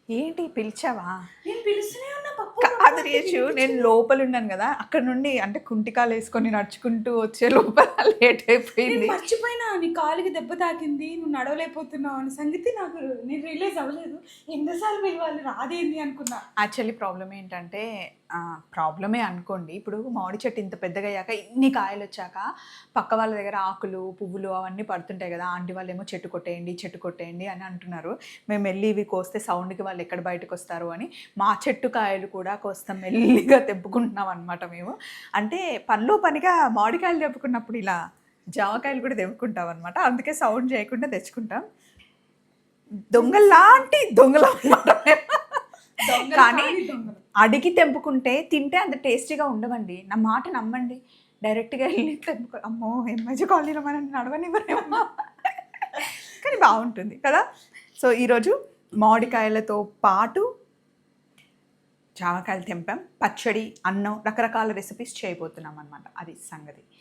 ఏంటి పిలిచావా? నేను పిలుస్తూనే ఉన్నా పప్పు పప్పు కాదు అంటే రేషు, నేను వినిపించలే. లోపలున్నాను గదా! అక్కడ నుండి అంటే కుంటికాలేసుకొని నడుచుకుంటూ వచ్చే లోపల లేట్ నేను అయిపోయింది. మర్చిపోయినా నీ కాలుకి దెబ్బ తాకింది. నువ్వు నడవలేకపోతున్నావు అన్న సంగతి నాకు నేను రియలైజ్ అవ్వలేదు. ఎన్ని సార్లు పిలవాలి రాదేంది అనుకున్నా. యాక్చువల్లీ ప్రాబ్లమ్ ఏంటంటే ప్రాబ్లమే అనుకోండి. ఇప్పుడు మామిడి చెట్టు ఇంత పెద్దగయ్యాక ఇన్ని కాయలొచ్చాక పక్క వాళ్ళ దగ్గర ఆకులు, పువ్వులు అవన్నీ పడుతుంటాయి గదా! ఆంటీ వాళ్ళేమో చెట్టు కొట్టేయండి, చెట్టు కొట్టేయండి అని అంటున్నారు. మేమెళ్లి ఇవి కోస్తే సౌండ్‌కి వాళ్ళు ఎక్కడ బయటకొస్తారు అని మా చెట్టు కాయలు కూడా కోస్తా మెల్లిగా తెంపుకుంటున్నాం అనమాట మేము. అంటే పనిలో పనిగా మామిడికాయలు తెంపుకున్నప్పుడు ఇలా జామకాయలు కూడా తెంపుకుంటామనమాట. అందుకే సౌండ్ చేయకుండా తెచ్చుకుంటాం. దొంగల్లాంటి దొంగలం అన్నమాట మేము. దొంగలు కానీ కానీ దొంగలు. అడిగి తెంపుకుంటే తింటే అంత టేస్టీగా ఉండవండి. నా మాట నమ్మండి. డైరెక్ట్‌గా ఎళ్లి అమ్మో! ఎంఐజీ కాలనీలో మనల్ని నడవనివ్వరేమో. కానీ బావుంటుంది కదా! సో, ఈరోజు మామిడికాయలతో పాటు జామకాయలు తెంపాం. పచ్చడి, అన్నం రకరకాల రెసిపీస్ చేయబోతున్నామనమాట. అది సంగతి.